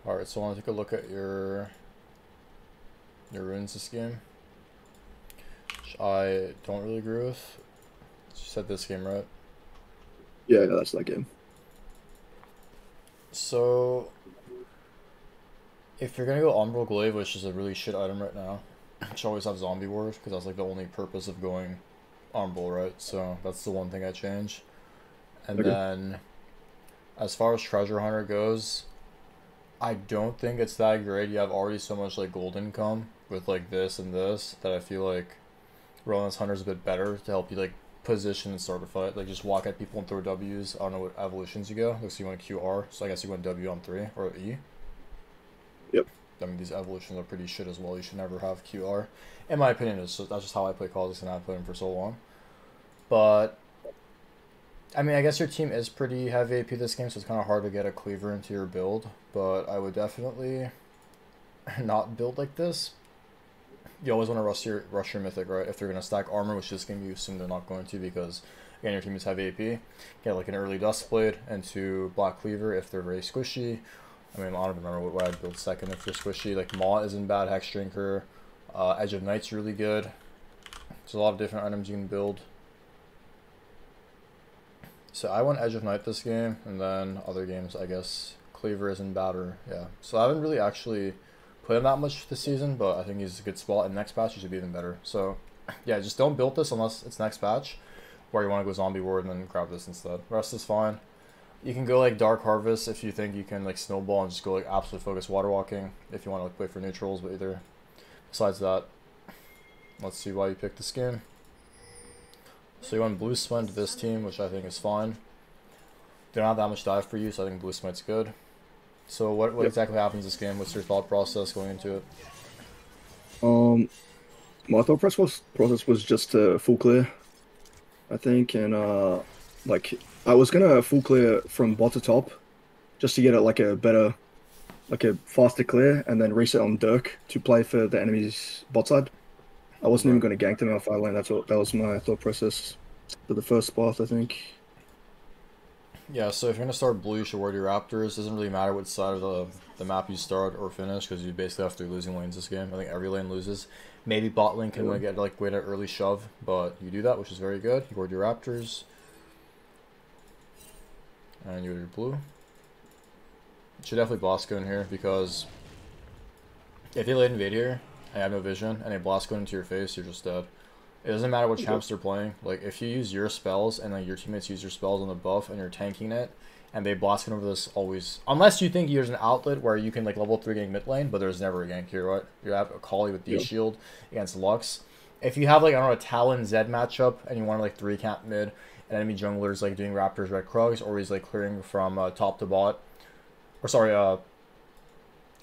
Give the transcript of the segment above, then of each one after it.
Alright, so I want to take a look at your runes this game, which I don't really agree with. You said this game, right? Yeah, that's that game. So, if you're gonna go Umbral Glaive, which is a really shit item right now, you should always have Zombie Wars, because that's like the only purpose of going Umbral, right? So, that's the one thing I change. And Okay. then, as far as Treasure Hunter goes, I don't think it's that great. You have already so much like gold income with like this and this that I feel like Roland's Hunter's a bit better to help you like position and start a fight. Like just walk at people and throw W's. I don't know what evolutions you go. Looks like you went QR, so I guess you went W on 3 or E. Yep. I mean these evolutions are pretty shit as well. You should never have QR. In my opinion, that's just how I play Kha'Zix and I've played him for so long. But I mean, I guess your team is pretty heavy AP this game, so it's kind of hard to get a cleaver into your build. But I would definitely not build like this. You always want to rush your mythic, right? If they're going to stack armor, which this game you assume they're not going to because, again, your team is heavy AP. Get like an early Dustblade into Black Cleaver if they're very squishy. I mean, I don't remember what I'd build second if they're squishy. Like Maw isn't bad, Hex Drinker. Edge of Night's really good. There's a lot of different items you can build. So I went Edge of Night this game, and then other games, I guess, Cleaver isn't bad, or, yeah. So I haven't really actually played him that much this season, but I think he's a good spot, and next patch he should be even better. So, yeah, just don't build this unless it's next patch, where you want to go Zombie Ward and then grab this instead. The rest is fine. You can go, like, Dark Harvest if you think you can, like, snowball and just go, like, absolute focus Water Walking if you want to, like, play for neutrals, but either. Besides that, let's see why you picked this game. So you went Blue Smite to this team, which I think is fine. They don't have that much dive for you, so I think Blue Smite's good. So what Yep. exactly happens this game? What's your thought process going into it? Um, my thought process was just to full clear, I think, and like I was gonna full clear from bot to top, just to get it like a better, like a faster clear, and then reset on Dirk to play for the enemy's bot side. I wasn't even Right. gonna gank them out 5 lane. That was my thought process for the first spot, I think. Yeah, so if you're going to start blue, you should ward your Raptors. It doesn't really matter which side of the map you start or finish, because you basically have 3 losing lanes this game. I think every lane loses. Maybe bot lane can get like wait an early shove, but you do that, which is very good. You ward your Raptors. And you ward your blue. You should definitely Blasco in here, because if they late invade here, and you have no vision, and they Blasco into your face, you're just dead. It doesn't matter what champs they're playing. Like, if you use your spells, and like your teammates use your spells on the buff, and you're tanking it, and they Blasco over this always... Unless you think there's an outlet where you can like level 3 gank mid lane, but there's never a gank here, right? You have a Kali with D-Shield against Lux. If you have like, I don't know, a Talon Zed matchup, and you want to like 3 camp mid, and enemy jungler's like doing Raptors, Red Krugs, or he's like clearing from top to bot, or sorry,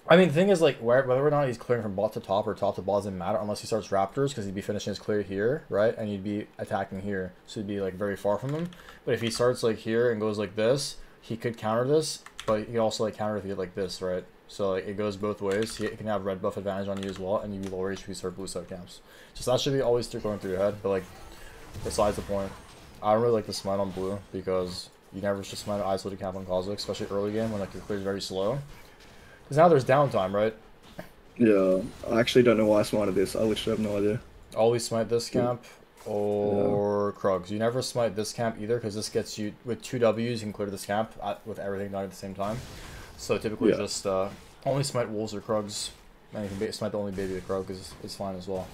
I mean, the thing is, like, whether or not he's clearing from bot to top or top to bot doesn't matter unless he starts Raptors, because he'd be finishing his clear here, right? And he'd be attacking here, so he'd be, like, very far from him. But if he starts, like, here and goes like this, he could counter this, but he also, like, counter if he get like this, right? So, like, it goes both ways. He can have red buff advantage on you as well, and you'd be lower HP start blue side camps. Just that should be always going through your head, but, like, besides the point, I don't really like the smite on blue, because you never should smite an isolated camp on Kha'Zix, especially early game when, like, your clear is very slow. Because now there's downtime, right? Yeah, I actually don't know why I smarted this. I literally have no idea. Always smite this camp or Krugs. You never smite this camp either, because this gets you, with 2 Ws, you can clear this camp with everything done at the same time. So typically just only smite Wolves or Krugs, and you can smite the only baby of Krug is fine as well.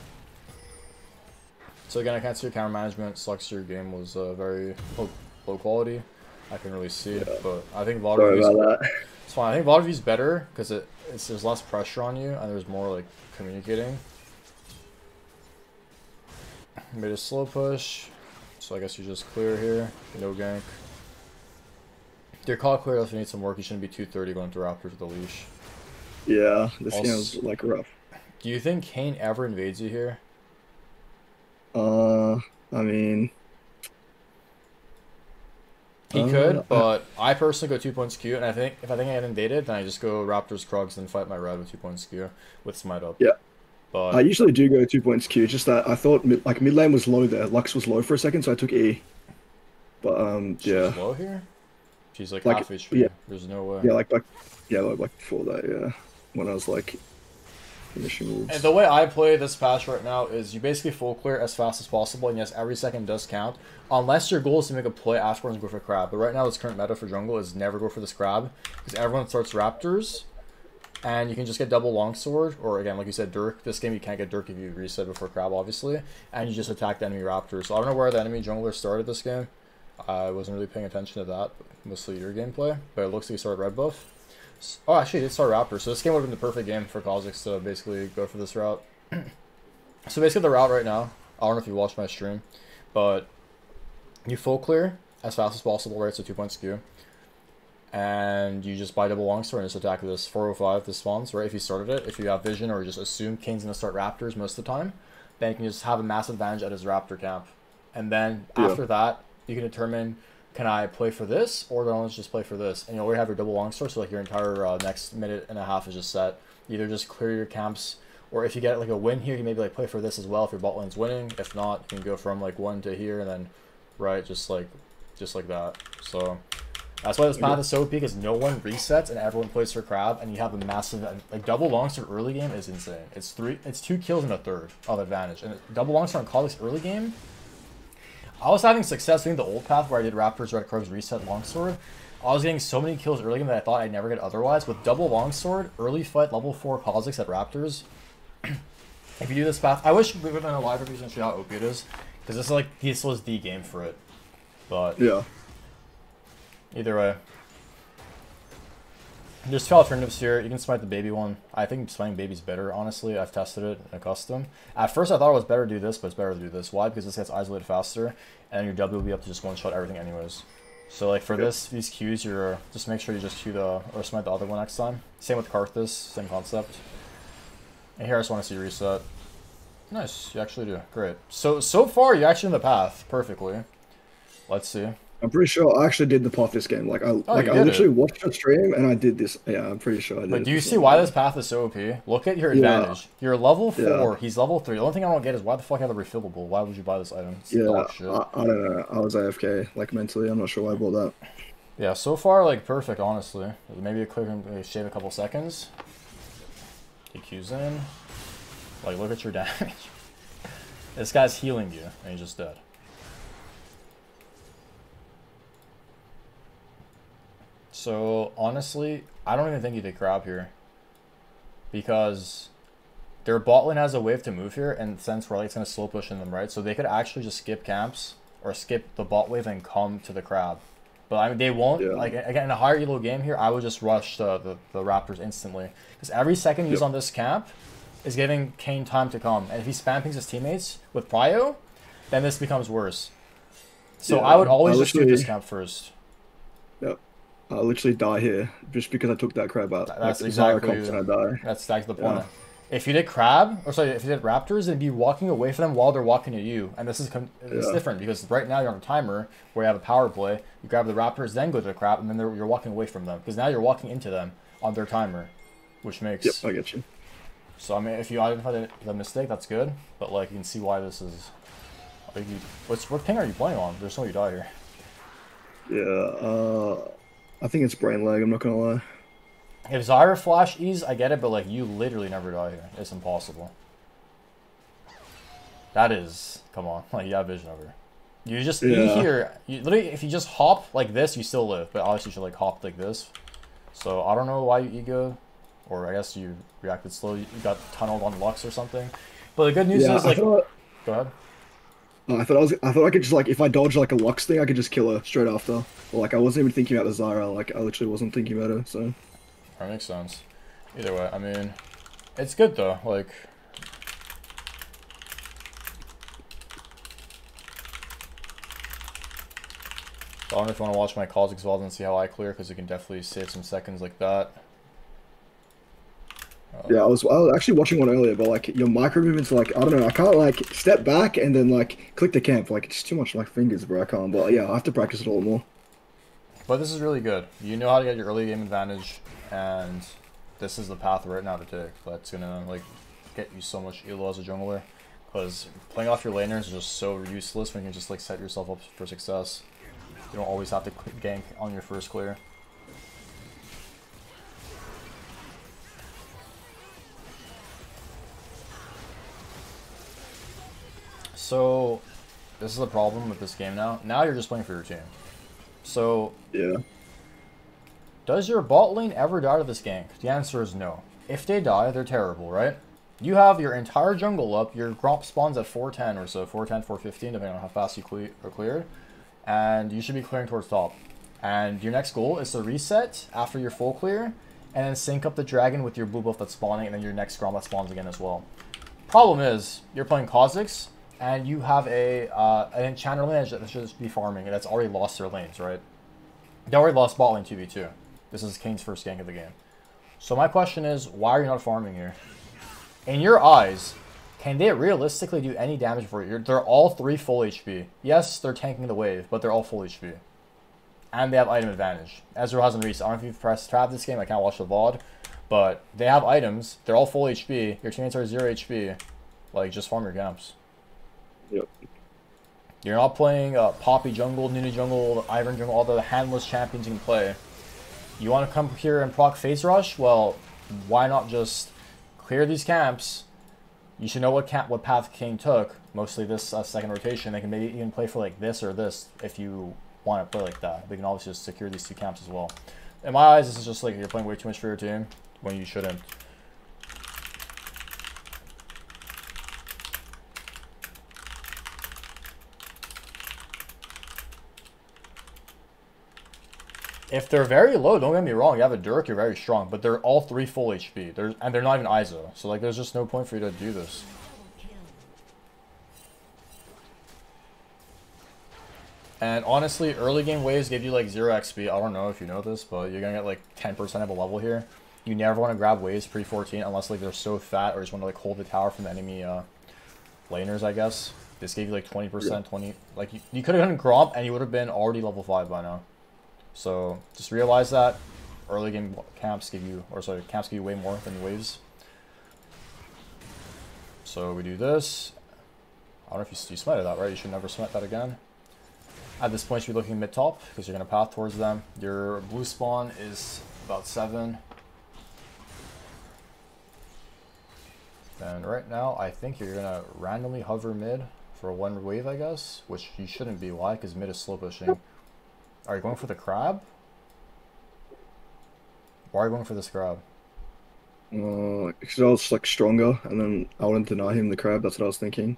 So again, I can't see your counter management. Sucks your game was very low quality. I can really see it, but I think Sorry about that. it's fine. I think VODs better because there's less pressure on you and there's more like communicating. Made a slow push, so I guess you just clear here. No gank. Your call clear if you need some work. You shouldn't be 230 going through Raptors with the leash. Yeah, this Also, game was like rough. do you think Kane ever invades you here? I mean, He could, but I personally go 2 points Q, and I think if I get invaded, then I just go Raptors, Krugs, and fight my red with 2 points Q with Smite up. yeah. But I usually do go 2 points Q. Just that I thought mid lane was low there. Lux was low for a second, so I took E. But she's yeah, low here. She's like like half HP. yeah, There's no way. yeah, like Yeah, like before that, yeah. When I was like finishing And moves. the way I play this patch right now is you basically full clear as fast as possible, and yes, every second does count. Unless your goal is to make a play afterwards and go for crab. But right now, this current meta for jungle is never go for this crab, because everyone starts raptors, and you can just get double longsword, or again, like you said, Dirk. This game you can't get Dirk if you reset before crab, obviously, and you just attack the enemy raptor. So I don't know where the enemy jungler started this game. I wasn't really paying attention to that, mostly your gameplay, but it looks like you started red buff. Oh, actually, it did start raptor, so this game would have been the perfect game for Kha'Zix to basically go for this route. So basically the route right now, I don't know if you watched my stream, but you full clear as fast as possible, right? So 2-point skew. And you just buy double longsword and just attack this 405, this spawns, right? If you started it, if you have vision or just assume Kane's going to start raptors most of the time, then you can just have a massive advantage at his raptor camp. And then after that, you can determine, can I play for this or do I want to just play for this? And you already have your double longsword, so like your entire next minute and a half is just set. Either just clear your camps, or if you get like a win here, you maybe like play for this as well if your bot lane's winning. If not, you can go from like 1 to here and then right, just like that. So that's why this path is so OP, because no one resets and everyone plays for crab, and you have a massive like double longsword early game is insane. It's 2 kills and a third of advantage, and double longsword on Kha'Zix early game. I was having success doing the old path where I did raptors, red crows, reset longsword. I was getting so many kills early game that I thought I'd never get otherwise. With double longsword, early fight, level 4 Kha'Zix at raptors. If you do this path, I wish we would have done a live review and show how OP it is, because this was the game for it. But Yeah. either way, there's 2 alternatives here. You can smite the baby one. I think smiting baby's better, honestly. I've tested it in a custom. At first, I thought it was better to do this, but it's better to do this. Why? Because this gets isolated faster, and your W will be able to just one-shot everything anyways. So, like, for these Qs, you're just make sure you just Q or smite the other one next time. Same with Karthus, same concept. And here I just want to see reset. Nice, you actually do. Great. So far, you're actually in the path perfectly. Let's see. I'm pretty sure I actually did the path this game. Like I literally watched a stream and I did this. Yeah, I'm pretty sure I did. But do you see why this path is so OP? Look at your advantage. You're level 4, he's level 3. The only thing I don't get is why the fuck have a refillable? Why would you buy this item? It's dog shit. I don't know. I was AFK, like mentally. I'm not sure why I bought that. Yeah, so far, like, perfect, honestly. Maybe a quick shave a couple seconds. He Q's in. Like, look at your damage. This guy's healing you, and he's just dead. So, honestly, I don't even think you did grab here. Because their bot lane has a wave to move here, and since Relic's going to slow push in them, right? So they could actually just skip camps, or skip the bot wave and come to the crab. But I mean, they won't. Yeah. Like, again, in a higher elo game here, I would just rush the Raptors instantly. Because every second he's on this camp is giving Kane time to come. And if he spam pings his teammates with Prio, then this becomes worse. So I would always just do this camp first. Yep. I'll literally die here just because I took that crab out. That's exactly. That's the point. Yeah. If you did crab, or sorry, if you did raptors, it'd be walking away from them while they're walking to you, and this is it's different because right now you're on a timer where you have a power play. You grab the raptors, then go to the crab, and then you're walking away from them because now you're walking into them on their timer, which makes. Yep, I get you. So I mean, if you identify the mistake, that's good, but like you can see why this is. Like what ping are you playing on? There's no you die here. Yeah, I think it's brain lag. I'm not gonna lie. If Zyra flash ease, I get it, but like you literally never die here. It's impossible. That is, come on, like you have vision over. You just E here. You literally, if you just hop like this, you still live. But obviously, you should like hop like this. So I don't know why you ego, or I guess you reacted slow. You got tunneled on Lux or something. But the good news is like, go ahead. I thought I could just like if I dodge like a Lux thing, I could just kill her straight after. But, like I wasn't even thinking about the Zyra. Like I literally wasn't thinking about her. So. That makes sense. Either way, I mean, it's good though. Like, I don't know if you want to watch my Kha'Zix VODs and see how I clear, because you can definitely save some seconds like that. Yeah, I was actually watching one earlier, but like your micro movements, like I don't know, I can't like step back and then like click the camp. Like it's too much like fingers, bro. I can't. But yeah, I have to practice it a lot more. But this is really good. You know how to get your early game advantage, and this is the path right now to take. That's gonna like get you so much elo as a jungler, because playing off your laners is just so useless when you can just like set yourself up for success. You don't always have to gank on your first clear. So, this is the problem with this game now. Now you're just playing for your team. So, Yeah. does your bot lane ever die to this gank? The answer is no. If they die, they're terrible, right? You have your entire jungle up, your Gromp spawns at 410 or so, 410, 415, depending on how fast you clear, and you should be clearing towards top. And your next goal is to reset after your full clear, and then sync up the dragon with your blue buff that's spawning, and then your next Gromp that spawns again as well. Problem is, you're playing Kha'Zix, and you have an enchanter lane that should just be farming, and that's already lost their lanes, right? They already lost bot lane 2v2. This is Kane's first gank of the game. So my question is, why are you not farming here? In your eyes, can they realistically do any damage for you? They're all 3 full HP. Yes, they're tanking the wave, but they're all full HP. And they have item advantage. Ezreal hasn't reached. I don't know if you've pressed tab this game, I can't watch the VOD. But they have items, they're all full HP, your teammates are 0 HP. Like, just farm your camps. Yep. You're not playing Poppy jungle, Nunu jungle, Ivern jungle, all the handless champions you can play. You want to come here and proc phase rush? Well, why not just clear these camps? You should know what path King took. Mostly this second rotation. They can maybe even play for like this or this if you want to play like that. They can obviously just secure these 2 camps as well. In my eyes, this is just like you're playing way too much for your team when you shouldn't. If they're very low, don't get me wrong, you have a Dirk, you're very strong, but they're all 3 full HP. And they're not even ISO, so like there's just no point for you to do this. And honestly, early game waves give you like 0 XP. I don't know if you know this, but you're gonna get like 10% of a level here. You never want to grab waves pre-14 unless like they're so fat or just want to like hold the tower from the enemy laners, I guess. This gave you like 20%, yeah. 20. Like you could have done Gromp and you would have been already level 5 by now. So just realize that early game camps give you, camps give you way more than waves. So we do this. I don't know if you smited that, right? You should never smite that again. At this point, you should be looking mid-top because you're going to path towards them. Your blue spawn is about 7. And right now, I think you're going to randomly hover mid for 1 wave, I guess, which you shouldn't be. Why? Because mid is slow pushing. Are you going for the crab? Why are you going for this crab? Because I was like stronger, and then I wouldn't deny him the crab. That's what I was thinking.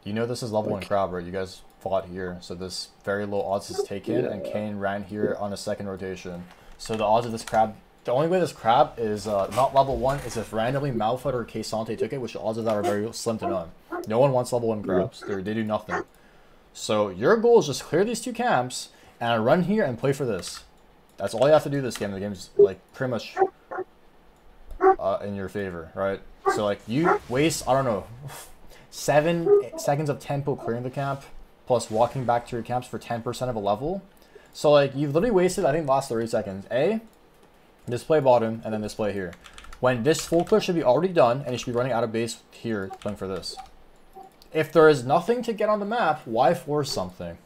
You know this is level 1 crab, right? You guys fought here, so this very low odds is taken, and Kane ran here on a second rotation. So the odds of this crab, the only way this crab is not level 1 is if randomly Malphite or K'Sante took it, which the odds of that are very slim to none. No one wants level 1 crabs. They do nothing. So your goal is just clear these 2 camps, and run here and play for this. That's all you have to do this game. The game's like pretty much in your favor, right? So like you waste, I don't know, 7 seconds of tempo clearing the camp, plus walking back to your camps for 10% of a level. So like you've literally wasted, I think, the last 30 seconds. Display bottom, and then display here. When this full clear should be already done, and you should be running out of base here playing for this. If there is nothing to get on the map, why force something?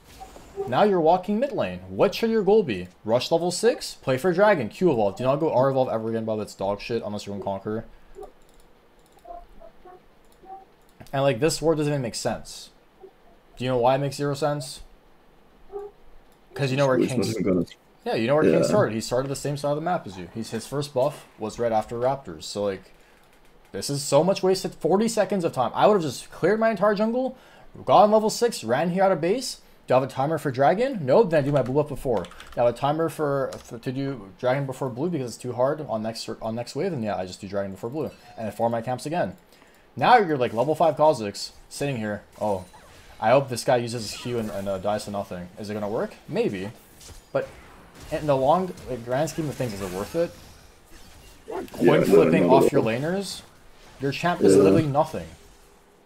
Now you're walking mid lane. What should your goal be? Rush level 6? Play for Dragon. Q evolve. Do not go R evolve ever again, Bob. That's dog shit unless you're going Conqueror. And like this word doesn't even make sense. Do you know why it makes 0 sense? Because you know where King. Yeah, you know where King started. He started the same side of the map as you. His first buff was right after Raptors. So like, this is so much wasted. 40 seconds of time. I would have just cleared my entire jungle, gone level 6, ran here out of base. Do I have a timer for Dragon? No, then I do my blue up before. Do I have a timer to do Dragon before blue because it's too hard on next wave? And yeah, I just do Dragon before blue. And I farm my camps again. Now you're like level 5 Kha'Zix sitting here. Oh, I hope this guy uses his Q and dies to nothing. Is it going to work? Maybe. But in the grand scheme of things, is it worth it? Coin flipping off your laners? Your champ is literally nothing.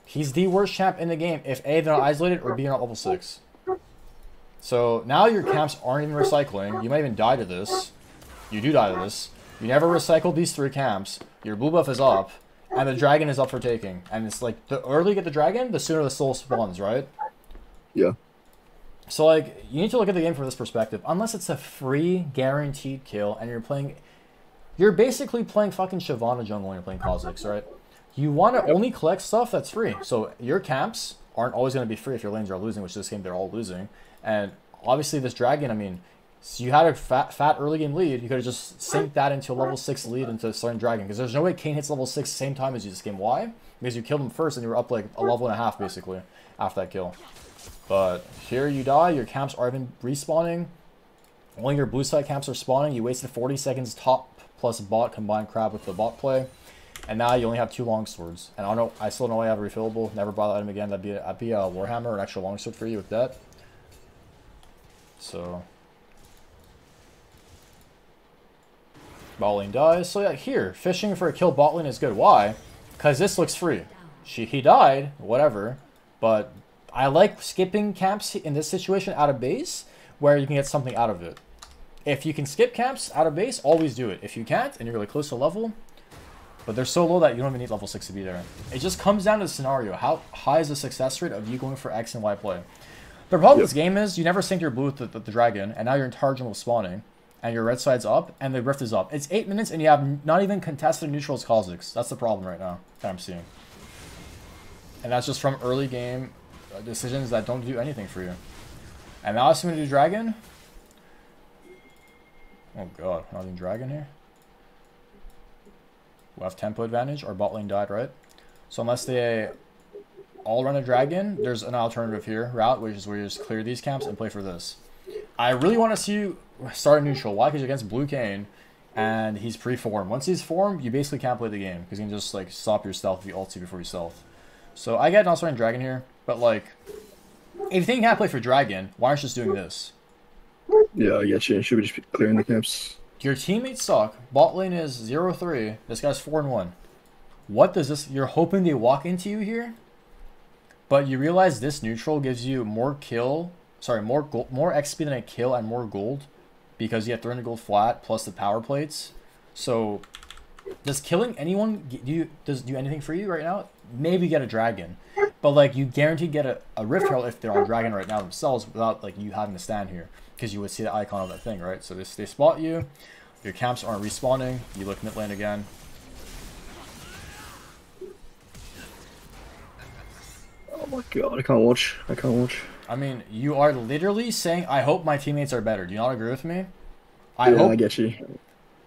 He's the worst champ in the game if A, they're not isolated, or B, they're not level 6. So now your camps aren't even recycling. You might even die to this. You do die to this. You never recycled these 3 camps. Your blue buff is up. And the dragon is up for taking. And it's like, the earlier you get the dragon, the sooner the soul spawns, right? Yeah. So like, you need to look at the game from this perspective. Unless it's a free, guaranteed kill, and you're basically playing fucking Shyvana jungle when you're playing Kha'Zix, right? You want to only collect stuff that's free. So your camps, aren't always going to be free if your lanes are losing, which this game they're all losing. And obviously this dragon, I mean, so you had a fat early game lead. You could have just synced that into a level 6 lead into starting dragon, because there's no way Kane hits level 6 same time as you this game. Why? Because you killed him first and you were up like a level and a half basically after that kill. But here you die. Your camps are even respawning. Only your blue side camps are spawning. You wasted 40 seconds top plus bot combined crab with the bot play. And now you only have 2 longswords. And I still don't know I have a refillable. Never buy that item again. That'd be a Warhammer or an extra longsword for you with that. So bot lane dies. So yeah, here, fishing for a kill bot lane is good. Why? Because this looks free. He died, whatever. But I like skipping camps in this situation out of base, where you can get something out of it. If you can skip camps out of base, always do it. If you can't, and you're really close to level, but they're so low that you don't even need level 6 to be there. It just comes down to the scenario. How high is the success rate of you going for X and Y play? The problem with this game is you never synced your blue with the dragon, and now your entire jungle is spawning, and your red side's up, and the rift is up. It's 8 minutes, and you have not even contested neutrals Kha'Zix. That's the problem right now that I'm seeing. And that's just from early game decisions that don't do anything for you. And now I'm going to do dragon. Oh god, not even dragon here. We'll have tempo advantage. Our bot lane died, right? So unless they all run a dragon, there's an alternative here route, which is where you just clear these camps and play for this. I really want to see you start a neutral. Why? Because you're against Blue Kane, and he's pre-formed. Once he's formed, you basically can't play the game, because you can just like stop your stealth if you ult before you stealth. So I get not starting dragon here, but like, if you think you can't play for dragon, why aren't you just doing this? Yeah, I get you. Should we just be clearing the camps? Your teammates suck. Bot lane is 0-3. This guy's 4-1. What does this... You're hoping they walk into you here? But you realize this neutral gives you more kill... Sorry, more XP than a kill and more gold. Because you have 300 gold flat plus the power plates. So, does killing anyone do anything for you right now? Maybe get a dragon. But like, you guaranteed get a Rift Herald if they're on dragon right now themselves without like you having to stand here. Because you would see the icon of that thing, right? So they spot you, your camps aren't respawning, you look mid lane again. Oh my god, I can't watch. I can't watch. I mean, you are literally saying, I hope my teammates are better. Do you not agree with me? I get you.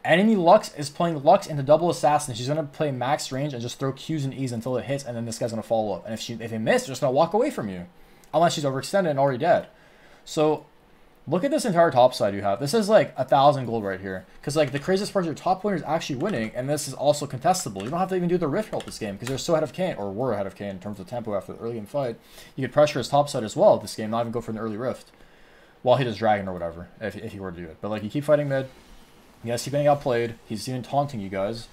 Enemy Lux is playing Lux into double assassin. She's gonna play max range and just throw Qs and Es until it hits, and then this guy's gonna follow up. And if they miss, they're just gonna walk away from you. Unless she's overextended and already dead. So look at this entire top side you have. This is like 1,000 gold right here. Because like the craziest part is your top laner is actually winning, and this is also contestable. You don't have to even do the Rift Help this game because you're so ahead of Kane, or were ahead of Kane in terms of tempo after the early game fight. You could pressure his top side as well this game, not even go for an early Rift. While he does Dragon or whatever, if he were to do it. But like, you keep fighting mid. Yes, he's getting outplayed. He's even taunting you guys.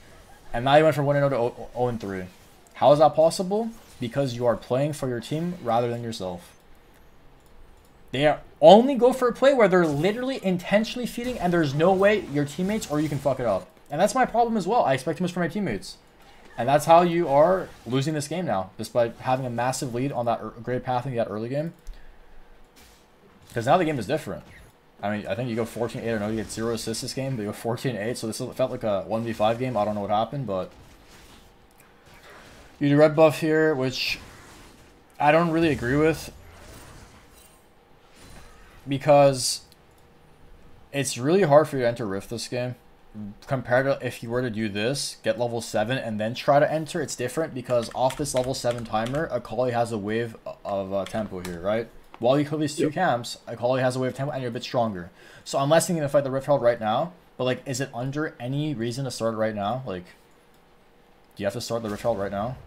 And now you went from 1-0 to 0-3. How is that possible? Because you are playing for your team rather than yourself. They only go for a play where they're literally intentionally feeding and there's no way your teammates or you can fuck it up. And that's my problem as well. I expect too much from my teammates. And that's how you are losing this game now, despite having a massive lead on that great pathing that early game. Because now the game is different. I mean, I think you go 14-8. I know you get 0 assists this game, but you go 14-8. So this felt like a 1v5 game. I don't know what happened, but you do red buff here, which I don't really agree with. Because it's really hard for you to enter Rift this game. Compared to if you were to do this, get level 7, and then try to enter, it's different because off this level 7 timer, Akali has a wave of tempo here, right? While you kill these two camps, Akali has a wave of tempo and you're a bit stronger. So unless you're going to fight the Rift Herald right now, but like, is it under any reason to start it right now? Like, do you have to start the Rift Herald right now?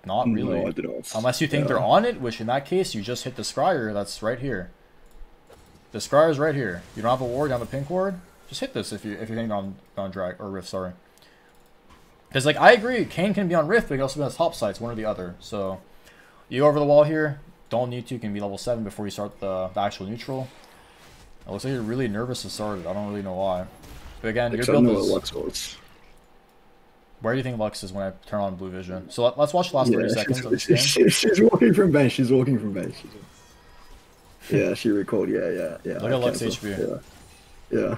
Not really. No, I don't. Unless you think they're on it, which in that case, you just hit the Scryer that's right here. The Scryer is right here. You don't have a ward, you have a pink ward. Just hit this if you think on drag or Rift, sorry. Because like, I agree, Kane can be on Rift, but he can also be on the top side. It's one or the other. So you go over the wall here. Don't need to. Can be level 7 before you start the actual neutral. It looks like you're really nervous to start it. I don't really know why. But again, your build is... Where do you think Lux is when I turn on Blue Vision? So let's watch the last 30 seconds of this game. She's walking from bench. She's walking from bench. Yeah, she recalled. Yeah. Look at Lux HP. Yeah.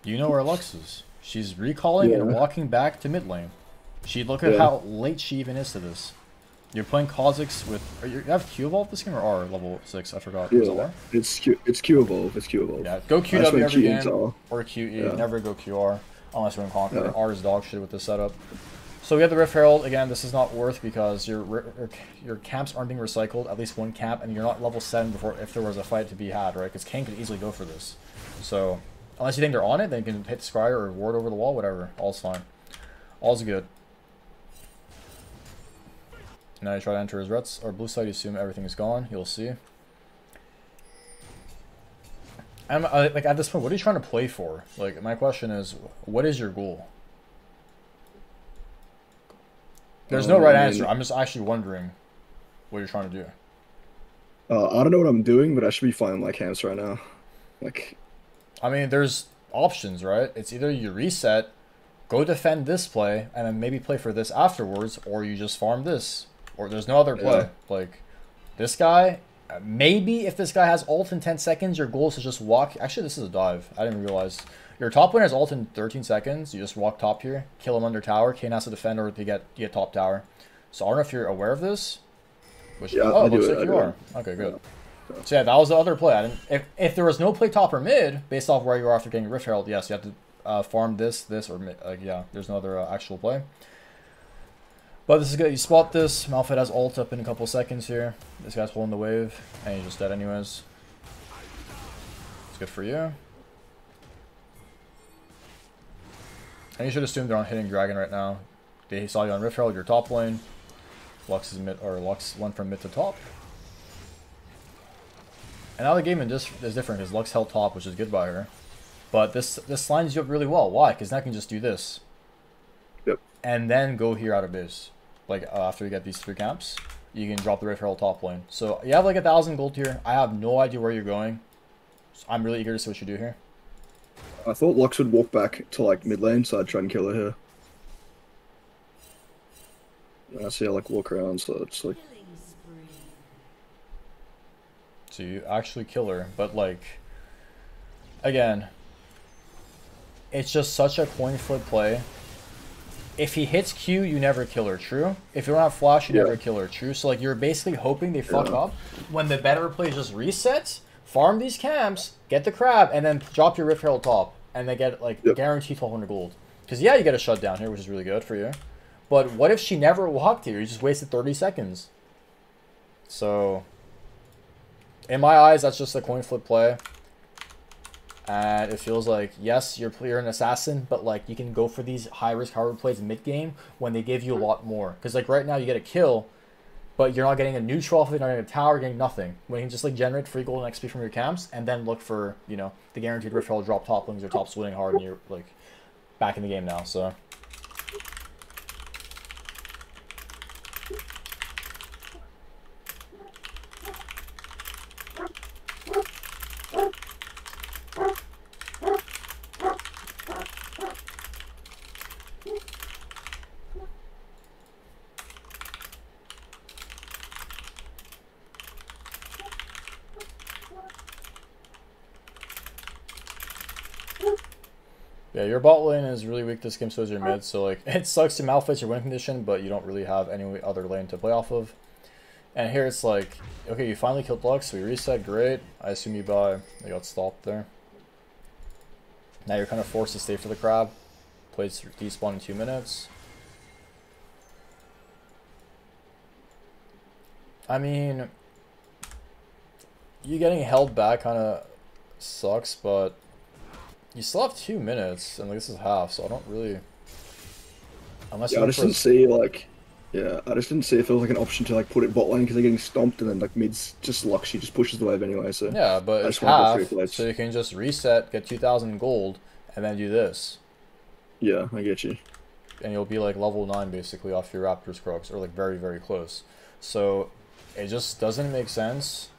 You know where Lux is. She's recalling and walking back to mid lane. Look at how late she even is to this. You're playing Kazakhs with... you have Q evolve this game or R level 6? I forgot. Was it Yeah, R? it's Q evolve. It's Q evolve. Yeah, go QW That's when every Q game. into R. Or QE. Yeah. Never go QR. Unless you're in Conqueror. Yeah. R is dog shit with this setup. So we have the Rift Herald. Again, this is not worth because your camps aren't being recycled. At least one camp. And you're not level 7 before if there was a fight to be had, right? Because Kane could easily go for this. So, unless you think they're on it, then you can hit the Scryer or ward over the wall, whatever. All's fine. All's good. Now you try to enter his rets or blue side, you assume everything is gone. You'll see. And like at this point, what are you trying to play for? Like my question is, what is your goal? There's no right answer. I'm just actually wondering what you're trying to do. I don't know what I'm doing, but I should be fine like camps right now. Like, I mean, there's options, right? It's either you reset, go defend this play, and then maybe play for this afterwards, or you just farm this. Or there's no other play. Yeah. Like, this guy, maybe if this guy has ult in 10 seconds, your goal is to just walk. Actually, this is a dive. I didn't realize. Your top lane has ult in 13 seconds. You just walk top here, kill him under tower. Kane has to defend or to get top tower. So I don't know if you're aware of this. Which, yeah, oh, I it looks do like it, you are. Okay, good. So yeah, that was the other play. I didn't. If there was no play top or mid, based off where you are after getting Rift Herald, yes, you have to farm this, or mid. Yeah, there's no other actual play. But this is good. You spot this. Malphite has ult up in a couple seconds here. This guy's holding the wave, and he's just dead anyways. It's good for you. And you should assume they're on hitting Dragon right now. They saw you on Rift Herald, your top lane. Lux is mid, or Lux went from mid to top. And now the game is different because Lux held top, which is good by her. But this lines you up really well. Why? Because now I can just do this. Yep. And then go here out of biz. Like after you get these 3 camps, you can drop the Rift Herald top lane. So you have like 1,000 gold here. I have no idea where you're going. So I'm really eager to see what you do here. I thought Lux would walk back to like mid lane, so I'd try and kill her here. And I see her like walk around, so it's like. So you actually kill her, but like, again, it's just such a coin flip play. If he hits Q, you never kill her, true? If you don't have flash, you never kill her, true? So like you're basically hoping they fuck up. When the better play just resets, farm these camps, get the crab, and then drop your Rift Herald top. And they get like guaranteed 1,200 gold. Because yeah, you get a shutdown here, which is really good for you. But what if she never walked here? You just wasted 30 seconds. So, in my eyes, that's just a coin flip play. And it feels like, yes, you're an assassin, but like you can go for these high-risk, hard plays mid-game when they give you a lot more. Because like right now, you get a kill, but you're not getting a neutral, you're not getting a tower, you're getting nothing. When you can just like generate free gold and XP from your camps, and then look for, you know, the guaranteed Rift Herald drop top lanes or top splitting hard, and you're like back in the game now, so... Yeah, your bot lane is really weak this game, so is your mid, so like, it sucks to Malphite's your win condition, but you don't really have any other lane to play off of. And here it's like, okay, you finally killed Lux, so we reset, great. I assume you got stopped there. Now you're kind of forced to stay for the crab. Plays despawn in 2 minutes. I mean, you getting held back kind of sucks, but you still have 2 minutes, and like, this is half, so I don't really... Unless I just didn't see, like... Yeah, I just didn't see if there was like an option to like put it bot lane because they're getting stomped, and then like mid's just Lux, she just pushes the wave anyway, so... Yeah, but it's half, so you can just reset, get 2,000 gold, and then do this. Yeah, I get you. And you'll be like level 9 basically off your Raptor's Crocs, or like very, very close. So, it just doesn't make sense.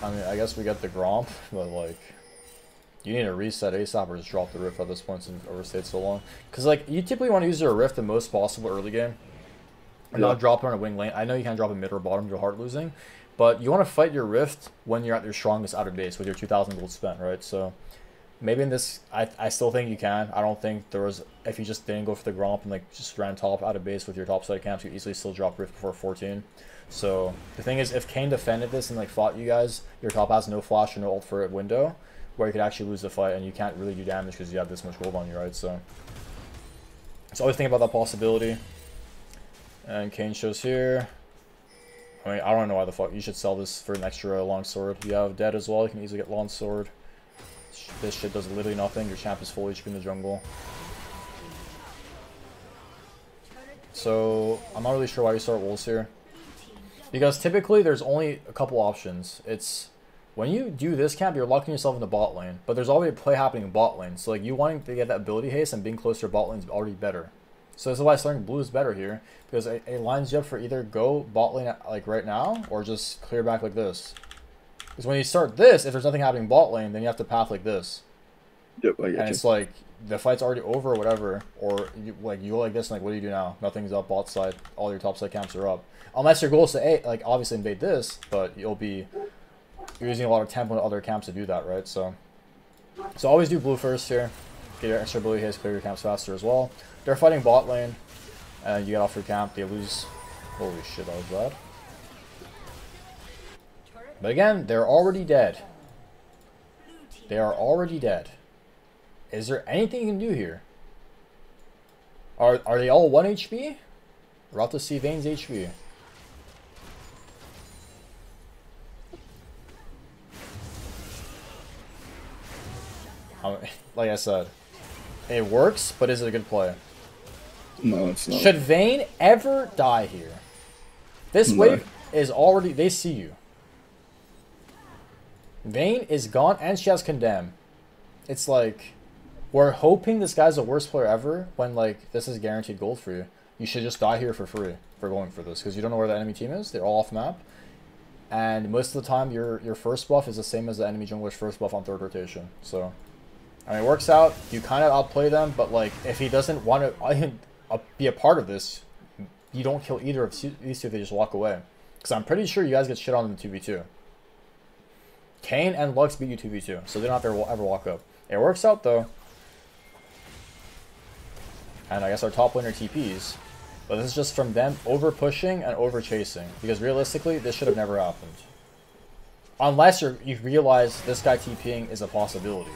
I mean, I guess we get the Gromp, but like, you need to reset ASAP or just drop the Rift at this point since overstayed so long. Because like, you typically want to use your Rift the most possible early game. And not drop it on a wing lane. I know you can't drop a mid or bottom to heart losing, but you want to fight your Rift when you're at your strongest outer base with your 2,000 gold spent, right? So, Maybe in this, I still think you can. I don't think there was, if you just didn't go for the Gromp and like just ran top out of base with your top side camps, you easily still drop Rift before 14. So the thing is, if Kane defended this and like fought you guys, your top has no flash or no ult for a window, where you could actually lose the fight and you can't really do damage because you have this much gold on you, right? So always think about that possibility. And Kane shows here. I mean, I don't know why the fuck you should sell this for an extra long sword. You have dead as well. You can easily get long sword. This shit does literally nothing. Your champ is full HP in the jungle. So I'm not really sure why you start wolves here, because typically there's only a couple options. It's when you do this camp, you're locking yourself in the bot lane, but there's already a play happening in bot lane. So like you wanting to get that ability haste and being close to your bot lane is already better. So this is why starting blue is better here, because it lines you up for either go bot lane like right now or just clear back like this. Because when you start this, if there's nothing happening bot lane, then you have to path like this. Yep, I get and you. It's like the fight's already over or whatever, or you go like this and like what do you do now? Nothing's up bot side, all your top side camps are up. Unless your goal is to like obviously invade this, but you're using a lot of tempo and other camps to do that, right? So always do blue first here. Get your extra ability haste, clear your camps faster as well. They're fighting bot lane, and you get off your camp, they lose. Holy shit, that was bad. But again, they're already dead. They are already dead. Is there anything you can do here? Are they all 1 HP? We're about to see Vayne's HP. Like I said, it works, but is it a good play? No, it's not. Should Vayne ever die here? This wave is already... They see you. Vayne is gone, and she has Condemn. It's like... We're hoping this guy's the worst player ever, when like this is guaranteed gold for you. You should just die here for free for going for this, because you don't know where the enemy team is. They're all off map. And most of the time, your first buff is the same as the enemy jungler's first buff on third rotation. So... I mean, it works out. You kind of outplay them, but like, if he doesn't want to be a part of this, you don't kill either of these two. They just walk away. Because I'm pretty sure you guys get shit on in the 2v2. Kane and Lux beat you 2v2, so they don't have to ever walk up. It works out though. And I guess our top laner TPs. But this is just from them over pushing and over chasing. Because realistically, this should have never happened. Unless you realize this guy TPing is a possibility.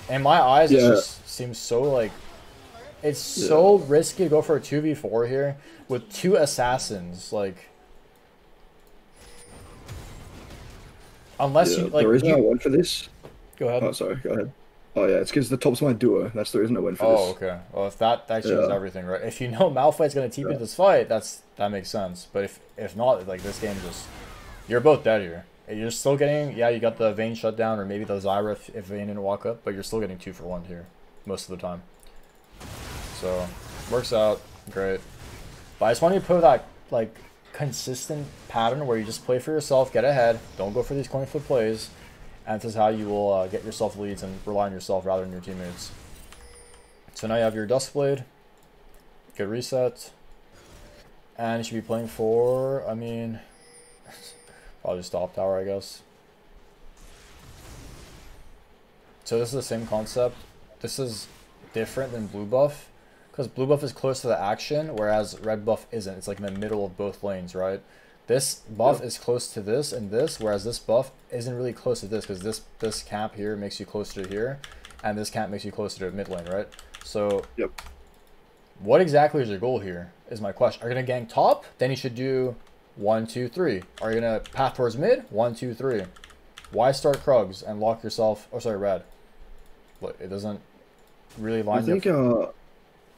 In my eyes, it just seems so like... It's so risky to go for a 2v4 here with 2 assassins. Like... Unless you... like, there is no one for this. Go ahead. Oh, sorry. Go ahead. Oh, yeah. It's because the top's my duo. That's the reason I went for this. Oh, okay. Well, if that changes everything, right? If you know Malphite's going to TP this fight, that makes sense. But if not, like, this game just... You're both dead here. You're still getting, you got the Vayne shutdown or maybe the Zyra if Vayne didn't walk up, but you're still getting 2 for 1 here most of the time. So, works out, great. But I just want you to put that, like, consistent pattern where you just play for yourself, get ahead, don't go for these coin flip plays, and this is how you will get yourself leads and rely on yourself rather than your teammates. So now you have your Duskblade, good reset, and you should be playing for, I mean... Probably just top tower, I guess. So this is the same concept. This is different than blue buff, because blue buff is close to the action, whereas red buff isn't. It's like in the middle of both lanes, right? This buff is close to this and this, whereas this buff isn't really close to this, because this camp here makes you closer to here, and this camp makes you closer to mid lane, right? So what exactly is your goal here, is my question. Are you going to gank top? Then you should do 1, 2, 3. Are you gonna path towards mid? 1, 2, 3. Why start Krugs and lock yourself? Oh, sorry, red. But it doesn't really line. I think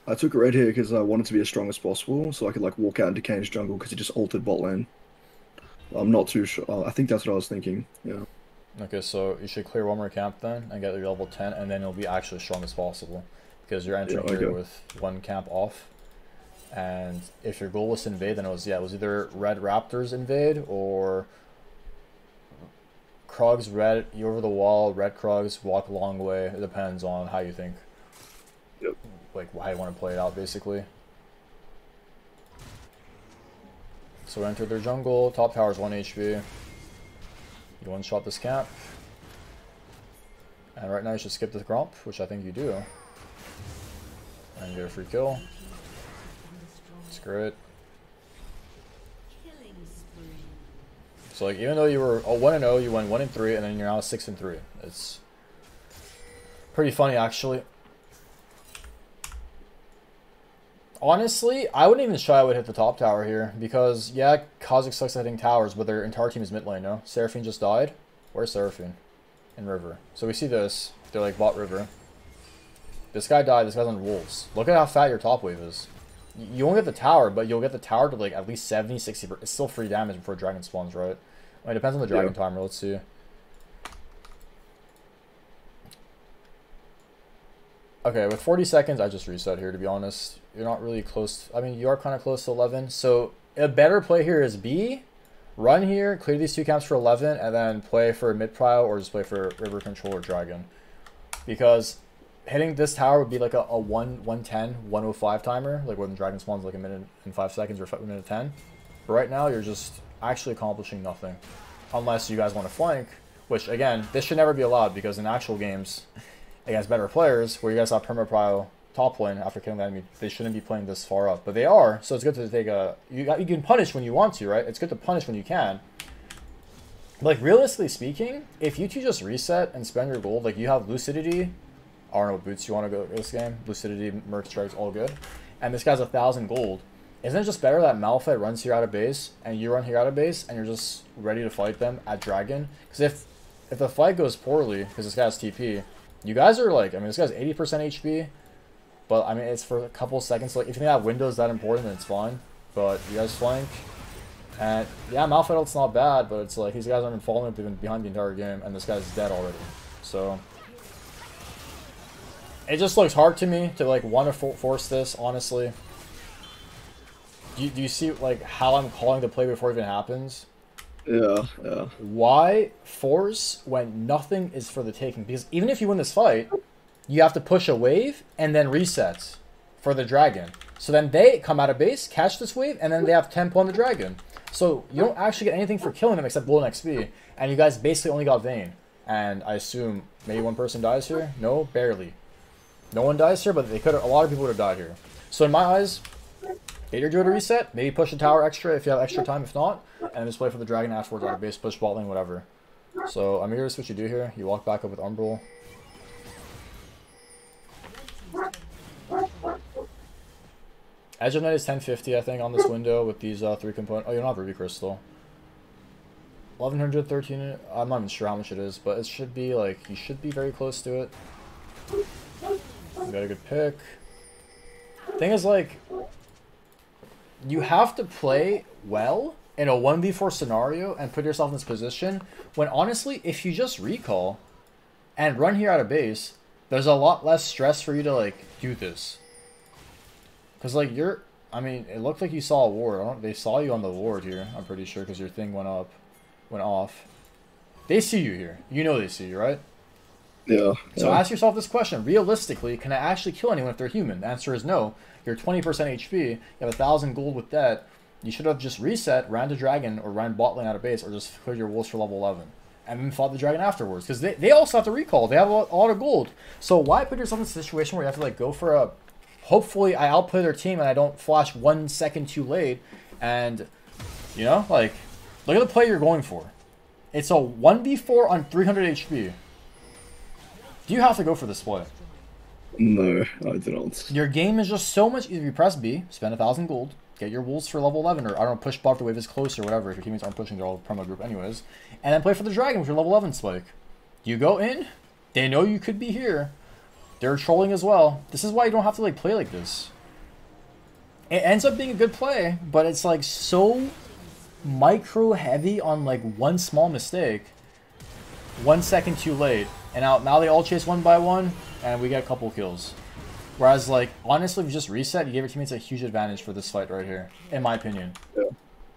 I took red here because I wanted to be as strong as possible, so I could like walk out into Kane's jungle because he just altered bot lane. I'm not too sure. I think that's what I was thinking. Yeah. Okay, so you should clear one more camp then and get your level 10, and then you'll be actually as strong as possible because you're entering here with 1 camp off. And if your goal was to invade, then it was either red Raptors invade or Krugs red, you over the wall, red Krugs walk a long way. It depends on how you think. Like how you want to play it out, basically. So we entered their jungle. Top tower's 1 HP. You one-shot this camp. And right now you should skip the Grump, which I think you do. And get a free kill. That's great. So like even though you were 1-0, you went 1-3, and then you're now 6-3. It's pretty funny actually. Honestly, I wouldn't even try would hit the top tower here because yeah, Kha'Zix sucks at hitting towers, but their entire team is mid lane. No, Seraphine just died. Where's Seraphine? In river. So we see this. They're like bot river. This guy died. This guy's on wolves. Look at how fat your top wave is. You won't get the tower, but you'll get the tower to like at least 70, 60. It's still free damage before dragon spawns, right? Well, it depends on the dragon timer. Let's see. Okay, with 40 seconds, I just reset here, to be honest. You're not really close. I mean, you are kind of close to 11. So a better play here is B. Run here, clear these 2 camps for 11, and then play for mid-prio or just play for river control or dragon. Because hitting this tower would be like a 110, 105 timer, like when dragon spawns like a minute and 5 seconds or a minute 10. But right now, you're just actually accomplishing nothing. Unless you guys want to flank, which again, this should never be allowed because in actual games against better players, where you guys have perma-prio top lane after killing the enemy, they shouldn't be playing this far up. But they are, so it's good to take a... You can punish when you want to, right? It's good to punish when you can. Like, realistically speaking, if you two just reset and spend your gold, like, you have Lucidity, I don't know what boots you want to go this game, Lucidity, Merc Strikes, all good, and this guy's 1,000 gold, isn't it just better that Malphite runs here out of base, and you run here out of base, and you're just ready to fight them at Dragon? Because if the fight goes poorly, because this guy's TP, you guys are like, I mean, this guy's 80% HP, but I mean, it's for a couple seconds. Like, if you think that window's that important, then it's fine. But you guys flank, and yeah, Malphite ult's not bad, but it's like these guys aren't following up even behind the entire game, and this guy's dead already. So it just looks hard to me to like want to force this. Honestly, do you see like how I'm calling the play before it even happens? Yeah. Why force when nothing is for the taking? Because even if you win this fight, you have to push a wave and then reset for the dragon. So then they come out of base, catch this wave, and then they have tempo on the dragon. So you don't actually get anything for killing them except golden XP. And you guys basically only got Vayne. And I assume maybe one person dies here? No, barely. No one dies here, but they could. A lot of people would have died here. So in my eyes, either do it a reset, maybe push the tower extra if you have extra time, if not, and just play for the dragon afterwards out of base, push bot lane, whatever. So I'm here's what you do here. You walk back up with Umbral. Edge of Night is 1050, I think, on this window with these 3 components. Oh, you don't have Ruby Crystal. 1113. I'm not even sure how much it is, but it should be like, you should be very close to it. You got a good pick. Thing is, like, you have to play well in a 1v4 scenario and put yourself in this position when, honestly, if you just recall and run here out of base, there's a lot less stress for you to, like, do this. Because, like, I mean, it looked like you saw a ward. They saw you on the ward here, I'm pretty sure, because your thing went off. They see you here. You know they see you, right? Yeah. So ask yourself this question. Realistically, can I actually kill anyone if they're human? The answer is no. You're 20% HP. You have 1,000 gold with that. You should have just reset, ran to dragon, or ran bot lane out of base, or just cleared your wolves for level 11. And then fought the dragon afterwards. Because they also have to recall. They have a lot of gold. So why put yourself in a situation where you have to, like, go for a... Hopefully I outplay their team and I don't flash 1 second too late. And, you know, like, look at the play you're going for. It's a 1v4 on 300 HP. Do you have to go for this play? No, I don't. Your game is just so much easier. You press B, spend 1,000 gold, get your wolves for level 11, or I don't know, push bot if the wave is closer, or whatever. If your teammates aren't pushing, they're all promo group anyways. And then play for the dragon with your level 11 spike. You go in, they know you could be here. They're trolling as well. This is why you don't have to, like, play like this. It ends up being a good play, but it's, like, so micro heavy on, like, one small mistake. 1 second too late. And now they all chase one by one, and we get a couple kills. Whereas, like, honestly, if you just reset, you gave your teammates a huge advantage for this fight right here, in my opinion. Yeah.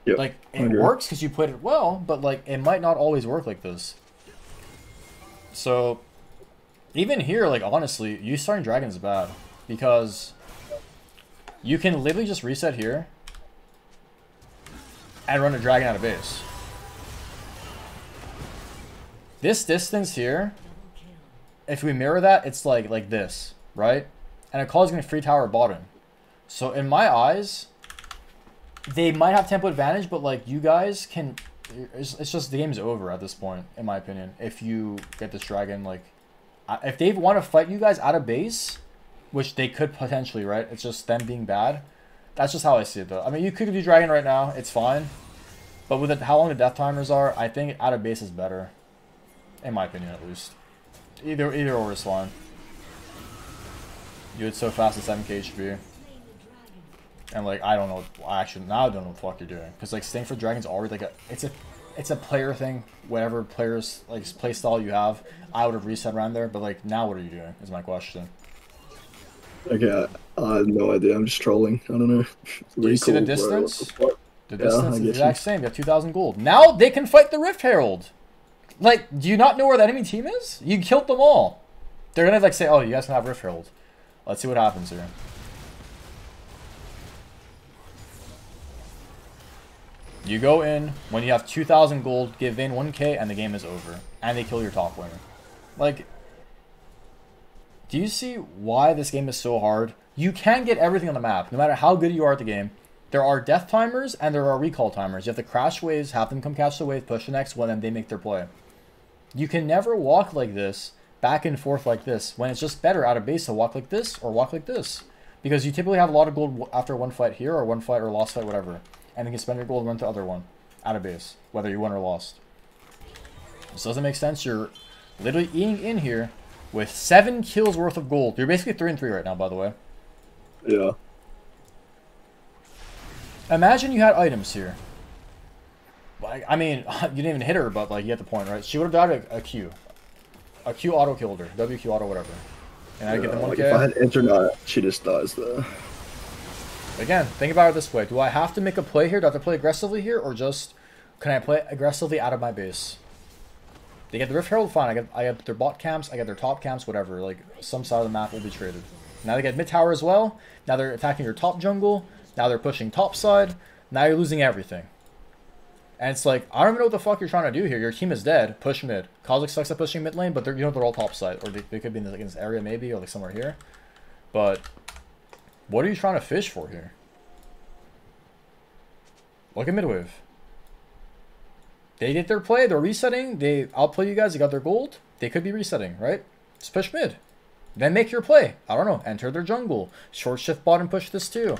Yep. Like, it works because you played it well, but, like, it might not always work like this. So... Even here, like, honestly, you starting dragon is bad. Because you can literally just reset here and run a dragon out of base. This distance here if we mirror that, it's like this, right? And Akali's going to free tower bottom. So in my eyes, they might have tempo advantage, but like you guys can, it's just the game's over at this point, in my opinion. If you get this dragon, like, if they want to fight you guys out of base, which they could potentially, right? It's just them being bad. That's just how I see it, though. I mean, you could do dragon right now, it's fine. But with how long the death timers are, I think out of base is better, in my opinion, at least. Either or is fine. You hit so fast at 7k HP. And like, I don't know, actually now I don't know what the fuck you're doing. Because like staying for dragon's already like it's a player thing. Whatever players like play style you have, I would have reset around there. But like now what are you doing is my question. Okay, I have no idea. I'm just trolling. I don't know. Do you see the distance? The distance is the you. exact same. You have 2,000 gold. Now they can fight the Rift Herald. Like, do you not know where the enemy team is? You killed them all. They're gonna like say, oh, you guys can have Rift Herald. Let's see what happens here. You go in, when you have 2,000 gold, give Vayne 1k, and the game is over. And they kill your top laner. Like, do you see why this game is so hard? You can get everything on the map, no matter how good you are at the game. There are death timers, and there are recall timers. You have to crash waves, have them come catch the wave, push the next one, and they make their play. You can never walk like this, back and forth like this, when it's just better out of base to walk like this, or walk like this. Because you typically have a lot of gold after one fight here, or one fight, or lost fight, whatever. And then you can spend your gold and run to the other one, out of base, whether you won or lost. This doesn't make sense. You're literally eating in here with 7 kills worth of gold. You're basically 3-3 right now, by the way. Yeah. Imagine you had items here. Like, I mean, you didn't even hit her, but like you get the point, right? She would have died a Q. A Q auto killed her. WQ auto, whatever. And I get them 1k. Like if I had internet, she just dies there. Again, think about it this way. Do I have to make a play here? Do I have to play aggressively here? Or just, can I play aggressively out of my base? They get the Rift Herald, fine. I get their bot camps, I get their top camps, whatever. Like, some side of the map will be traded. Now they get mid tower as well. Now they're attacking your top jungle. Now they're pushing top side. Now you're losing everything. And it's like, I don't even know what the fuck you're trying to do here. Your team is dead. Push mid. Kha'Zix sucks at pushing mid lane, but they're, you know, they're all top side. Or they could be in this, like, in this area maybe, or like somewhere here. But what are you trying to fish for here? Look at midwave. They did their play. They're resetting. They outplay you guys. They got their gold. They could be resetting, right? Just push mid. Then make your play. I don't know. Enter their jungle. Short shift bot and push this too.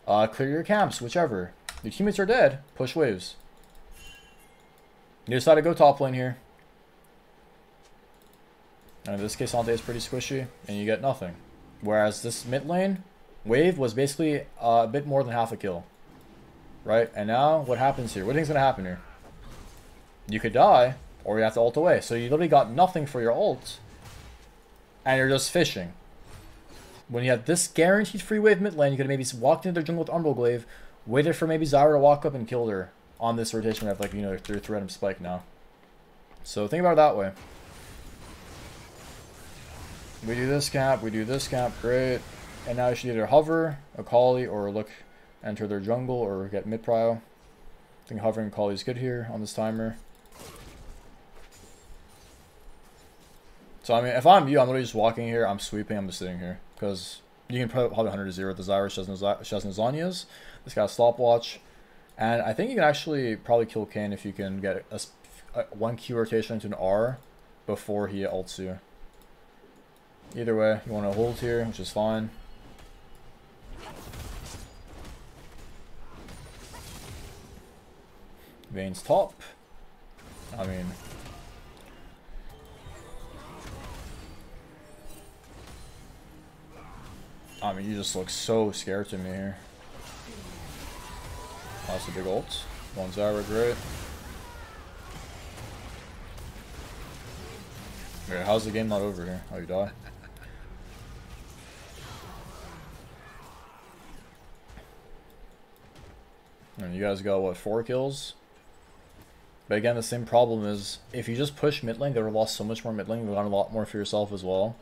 Clear your camps, whichever. Your teammates are dead. Push waves. You decide to go top lane here. And in this case, Ante is pretty squishy, and you get nothing. Whereas this mid lane wave was basically a bit more than half a kill. Right? And now, what happens here? What do you think's going to happen here? You could die, or you have to ult away. So you literally got nothing for your ult, and you're just fishing. When you have this guaranteed free wave mid lane, you could have maybe walked into their jungle with Umbral Glaive, waited for maybe Zyra to walk up and kill her on this rotation. We have, like, you know, their random spike now. So think about it that way. We do this camp, we do this camp, great. And now you should either hover, Akali, or look, enter their jungle, or get mid prio. I think hovering Akali is good here on this timer. So I mean, if I'm you, I'm literally just walking here, I'm sweeping, I'm just sitting here. Because you can probably 100 to 0 with the Zyra, she has no Zanyas. This guy's stopwatch. And I think you can actually probably kill Kayn if you can get a 1Q rotation into an R before he ults you. Either way, you want to hold here, which is fine. Vayne's top. I mean, you just look so scared to me here. That's a big ult. One Zyra, great. Okay, how's the game not over here? Oh, you die. And you guys got, what, 4 kills? But again, the same problem is, if you just push mid lane, they would have lost so much more mid lane, you would have gotten a lot more for yourself as well.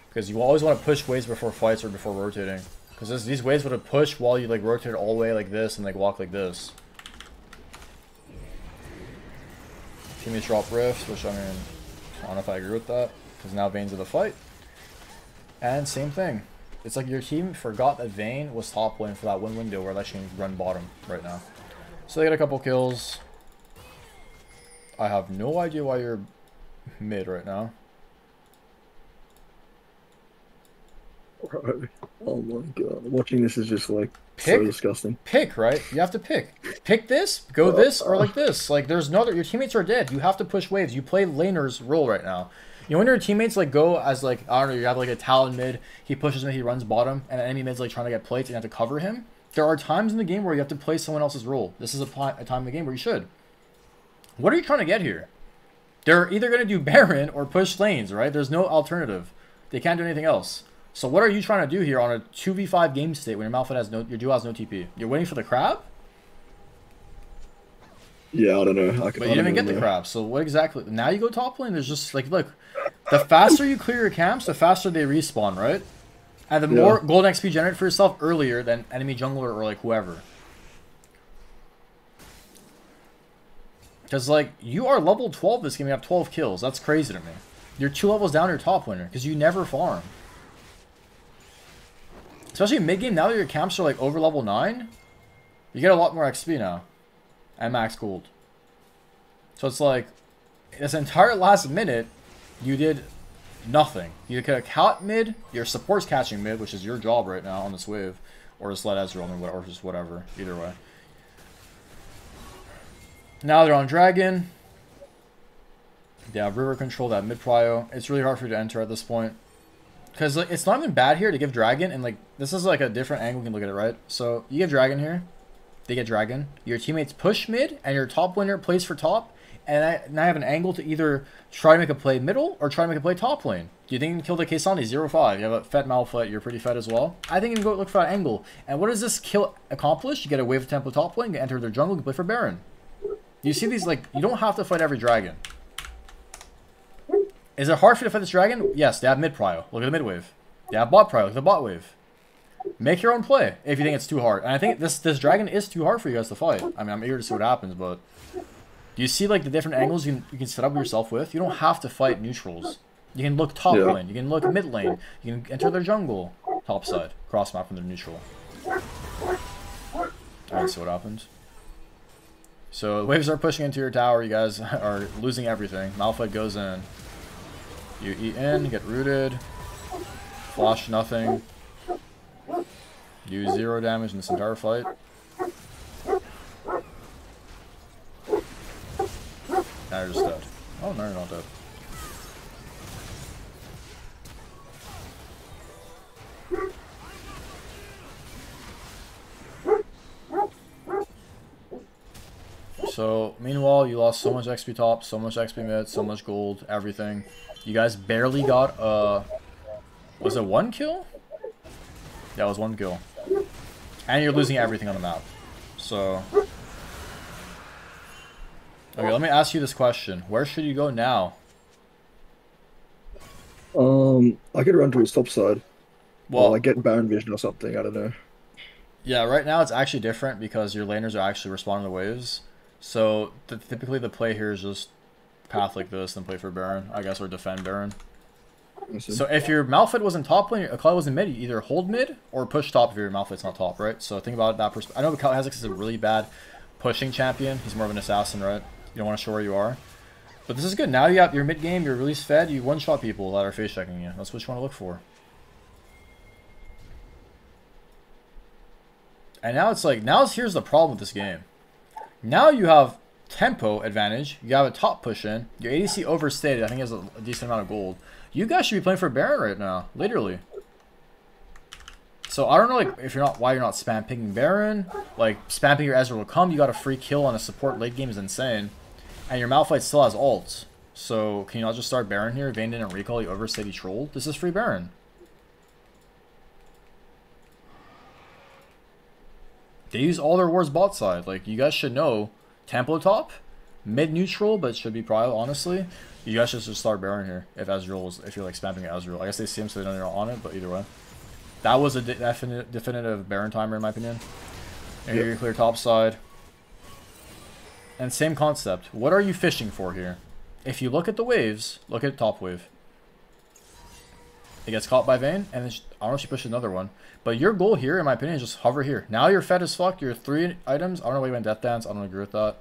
Because you always want to push waves before fights or before rotating. Because these waves would have pushed while you like rotate all the way like this and like walk like this. Teammates drop Rift, which I mean, I don't know if I agree with that. because now Vayne's in the fight. And same thing. It's like your team forgot that Vayne was top lane for that one window where they should run bottom right now. So they get a couple kills. I have no idea why you're mid right now. Oh my god. Watching this is just like so disgusting. Pick, right? You have to pick. Pick this, go this, or like this. Like there's no other, your teammates are dead. You have to push waves. You play laner's role right now. You know when your teammates like go as like, I don't know, you have like a Talon mid, he pushes mid, he runs bottom, and the enemy mid's like trying to get plates and you have to cover him. There are times in the game where you have to play someone else's role. This is a time in the game where you should. What are you trying to get here? They're either going to do Baron or push lanes, right? There's no alternative. They can't do anything else. So what are you trying to do here on a 2v5 game state when your Malphite has no, your duo has no TP? You're waiting for the crab? Yeah, I don't know. But you didn't even get the crab, so what exactly? Now you go top lane, there's just, like, look. The faster you clear your camps, the faster they respawn, right? And the more golden XP generate for yourself earlier than enemy jungler or, like, whoever. Because, like, you are level 12 this game, you have 12 kills. That's crazy to me. You're 2 levels down your top winner, because you never farm. Especially mid-game, now that your camps are, like, over level 9, you get a lot more XP now. And max gold. So it's like, this entire last minute, you did nothing. You could have caught mid, your support's catching mid, which is your job right now on this wave. Or just let Ezreal or just whatever. Either way. Now they're on Dragon. They have river control, they have mid prio. It's really hard for you to enter at this point. Because like, it's not even bad here to give Dragon, and like this is like a different angle you can look at it, right? So you give Dragon here. They get Dragon. Your teammates push mid, and your top winner plays for top. And now I have an angle to either try to make a play middle or try to make a play top lane. Do you think you can kill the Kaysani? 0-5. You have a fed Malphite. You're pretty fed as well. I think you can go look for that angle. And what does this kill accomplish? You get a wave of tempo top lane, you enter their jungle, you play for Baron. You see these, like, you don't have to fight every dragon. Is it hard for you to fight this dragon? Yes, they have mid prio. Look at the mid wave. They have bot prio. Look at the bot wave. Make your own play if you think it's too hard. And I think this dragon is too hard for you guys to fight. I mean, I'm eager to see what happens, but do you see like the different angles you can set up yourself with? You don't have to fight neutrals. You can look top lane. You can look mid lane. You can enter their jungle top side. Cross map from their neutral. Alright, see what happens. So the waves are pushing into your tower. You guys are losing everything. Malphite goes in. You eat in, get rooted. Flash nothing. Do 0 damage in this entire fight. Now you're just dead. Oh, no, you're not dead. So, meanwhile, you lost so much XP top, so much XP mid, so much gold, everything. You guys barely got, was it 1 kill? Yeah, it was 1 kill. And you're losing everything on the map. So... Okay, let me ask you this question. Where should you go now? I could run to his top side. Well, or like get Baron Vision or something, I don't know. Yeah, right now it's actually different because your laners are actually responding to waves. So, typically the play here is just path like this, then play for Baron, I guess, or defend Baron. So if your Malphite was in top lane, your Akali was in mid, you either hold mid or push top if your Malphite's not top, right? So think about it that perspective. I know Kha'Zix is a really bad pushing champion. He's more of an assassin, right? You don't want to show where you are. But this is good. Now you have your mid game, you're release fed, you one-shot people that are face checking you. That's what you want to look for. And now it's like, here's the problem with this game. Now you have tempo advantage, you have a top push in, your ADC overstated, I think has a decent amount of gold. You guys should be playing for Baron right now, literally. So I don't know, like, if you're not, why you're not spam picking Baron. Like, spamming your Ezreal will come, you got a free kill on a support late game is insane. And your Malphite still has ults. So can you not just start Baron here? Vayne didn't recall, you overstayed, he trolled. This is free Baron. They use all their wards bot side. Like, you guys should know, tempo top, mid neutral, but it should be prio, honestly. You guys should just start Baron here if Ezreal was, if you're like spamming Ezreal. I guess they see him so they know you're on it, but either way. That was a definitive Baron timer in my opinion. And here you clear top side. And same concept. What are you fishing for here? If you look at the waves, look at top wave. It gets caught by Vayne, and then I don't know if she pushed another one. But your goal here, in my opinion, is just hover here. Now you're fed as fuck. You're 3 items. I don't know why you went Death Dance. I don't agree with that.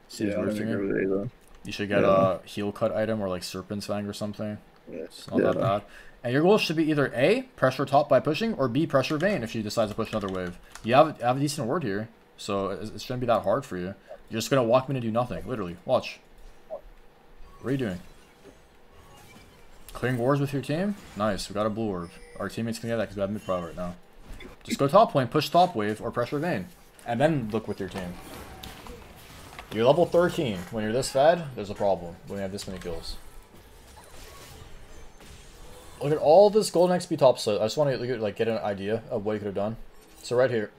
Seems Yeah, I weird don't to me. agree with it either. You should get Yeah. a heal cut item or like Serpent's Fang or something. Yeah. It's not that Yeah. bad. And your goal should be either A, pressure top by pushing, or B, pressure Vayne if she decides to push another wave. You have a decent ward here, so it shouldn't be that hard for you. You're just going to walk me to do nothing, literally. Watch. What are you doing? Clearing wars with your team? Nice, we got a blue orb. Our teammates can get that because we have mid-pro right now. Just go top lane, push top wave, or pressure Vayne. And then look with your team. You're level 13. When you're this fed, there's a problem. When you have this many kills. Look at all this golden XP top set. I just want to like get an idea of what you could have done. So right here,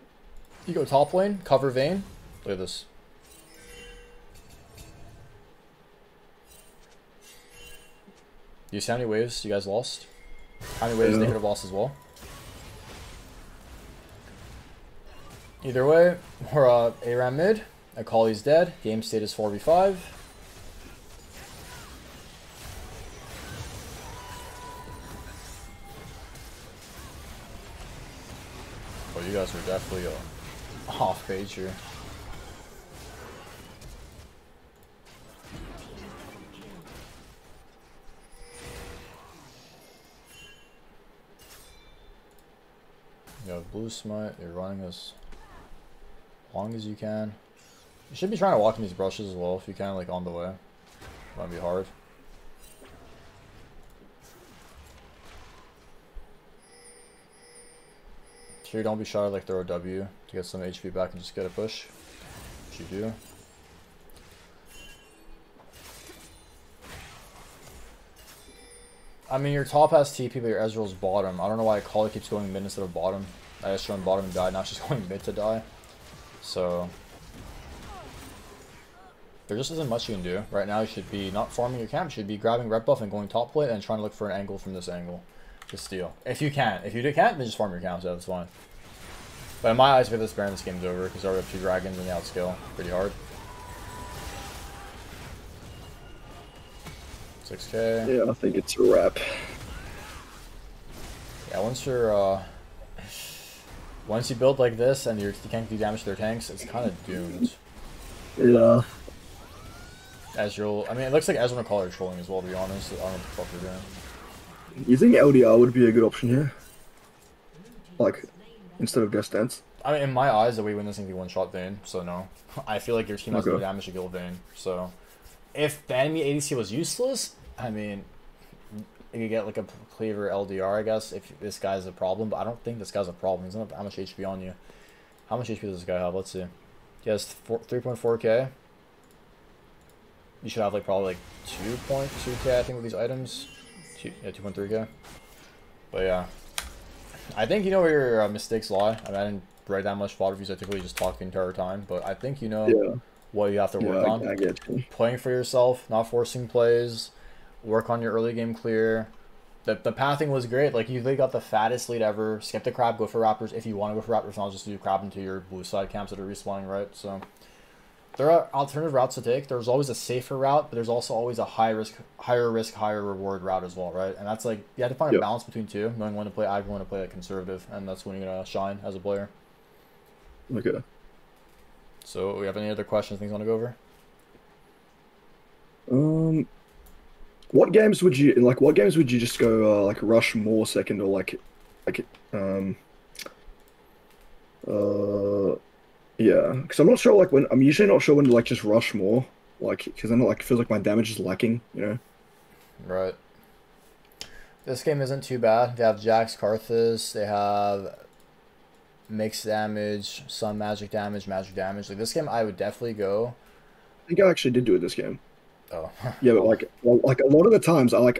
you go top lane, cover Vayne. Look at this. Do you see how many waves you guys lost? How many waves they could have lost as well? Either way, we're ARAM mid. Akali's dead. Game state is 4v5. Oh, you guys are definitely off page here. You have blue smite, you're running as long as you can. You should be trying to walk in these brushes as well if you can, like on the way. Might be hard. Here, don't be shy, like throw a W to get some HP back and just get a push. Which you do. I mean, your top has TP, but your Ezreal's bottom. I don't know why Akali keeps going mid instead of bottom. I just showed bottom and died, now she's going mid to die. So there just isn't much you can do. Right now you should be not farming your camp, you should be grabbing red buff and going top plate and trying to look for an angle from this angle to steal. If you can. If you can't, then just farm your camp, so that's fine. But in my eyes, for this Baron, this game's over because I already have 2 dragons and they outscale pretty hard. 6k. Yeah, I think it's a wrap. Yeah, once you build like this and you can't do damage to their tanks, it's kind of doomed. Yeah. Ezreal, I mean, it looks like Ezreal and Akali are trolling as well, to be honest. I don't know what the fuck they're doing. You think LDR would be a good option here? Like, instead of Death Dance? I mean, in my eyes, the way we win this thing be one-shot Vayne, so no. I feel like your team has no damage to kill Vayne, so... If the enemy ADC was useless, I mean, you could get like a cleaver LDR, I guess, if this guy's a problem, but I don't think this guy's a problem. He's not how much HP on you. How much HP does this guy have? Let's see. He has 3.4k. You should have like probably like 2.2k, I think, with these items. Yeah, 2.3k. But yeah. I think you know where your mistakes lie. I mean, I didn't write that much VOD reviews, I typically just talk the entire time, but I think you know what you have to work on. I get you. Playing for yourself, not forcing plays, work on your early game clear. The pathing was great. Like, you literally got the fattest lead ever. Skip the crab, go for Raptors if you want to go for Raptors, not just do crab into your blue side camps that are respawning, right? So there are alternative routes to take. There's always a safer route, but there's also always a higher risk, higher reward route as well, right? And that's like, you have to find a balance between two, knowing when to play aggro, when to play like conservative, and that's when you're gonna shine as a player. Okay. So, we have any other questions, things you want to go over? What games would you just go like rush more second or yeah, because I'm not sure like when I'm usually not sure when to like just rush more, like because I'm not like feels like my damage is lacking, you know. Right. This game isn't too bad. They have Jax, Karthus. They have mixed damage, some magic damage, magic damage. Like, this game, I would definitely go. I think I actually did do it this game. Oh. Yeah, but like a lot of the times I'm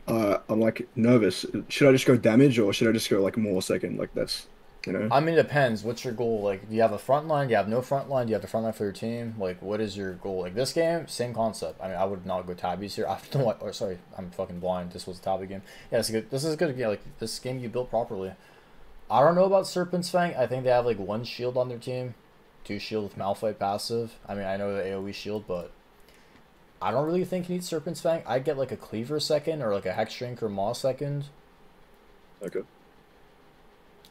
like nervous. Should I just go damage or should I just go like more second? Like that's, you know. I mean, it depends. What's your goal? Like, do you have a front line? Do you have no front line? Do you have the front line for your team? Like, what is your goal? Like, this game, same concept. I mean, I would not go tabbies here. I don't know what. Or sorry, I'm fucking blind. This was a tabby game. Yeah, it's good. This is good. Yeah, like this game you built properly. I don't know about Serpent's Fang. I think they have like 1 shield on their team, 2 shield with Malphite passive. I mean, I know the AoE shield, but I don't really think you need Serpent's Fang. I'd get like a Cleaver second or like a Hex Shrink or Maw second. Okay.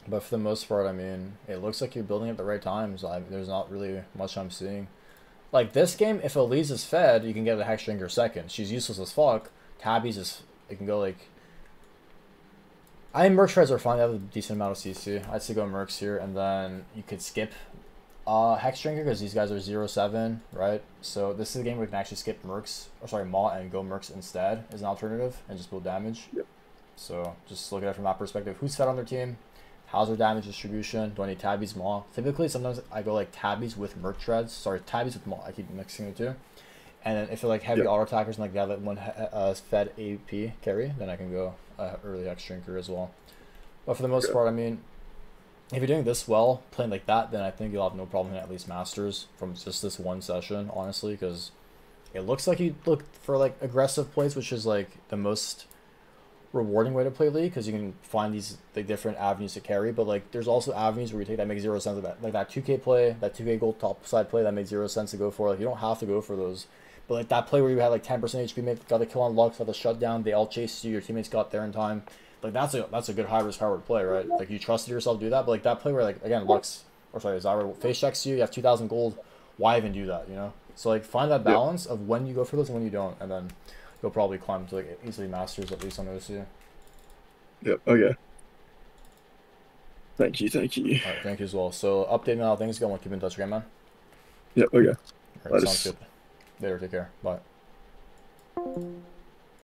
But for the most part, I mean, it looks like you're building at the right times. There's not really much I'm seeing. Like this game, if Elise is fed, you can get a Hex Drinker second. She's useless as fuck. Tabby's is, it can go like... I think Merc Shreds are fine. They have a decent amount of CC. I'd say go Mercs here, and then you could skip Hex Drinker because these guys are 0-7, right? So this is a game where we can actually skip Mercs, or sorry, Maw, and go Mercs instead as an alternative, and just build damage. Yep. So just look at it from that perspective. Who's fed on their team? How's their damage distribution? Do I need Tabbies, Maw? Typically, sometimes I go like Tabbies with Merc Shreds. Sorry, Tabbies with Maw. I keep mixing the two. And then if they're like heavy auto attackers and like they have that one fed AP carry, then I can go early Hex Drinker as well. But for the most part, I mean, if you're doing this well, playing like that, then I think you'll have no problem in at least Masters from just this one session, honestly, because it looks like you look for like aggressive plays, which is like the most rewarding way to play League, because you can find these like different avenues to carry, but like there's also avenues where you take that make 0 sense of that, like that 2k play, that 2k gold top side play that made 0 sense to go for. Like you don't have to go for those, but like that play where you had like 10% HP, got the kill on Lux, got the shutdown, they all chased you, your teammates got there in time. Like that's a good high risk high reward play, right? Like you trusted yourself to do that, but like that play where like again Lux, or sorry, Zyra face checks you, you have 2,000 gold, why even do that, you know? So like find that balance of when you go for those and when you don't, and then you'll probably climb to like easily Masters at least on OC. Yep. Okay. Thank you. Thank you. All right, thank you as well. So update me on how things go. Keep in touch, okay, man? Yep. Okay. All right, sounds good. Later, take care. Bye.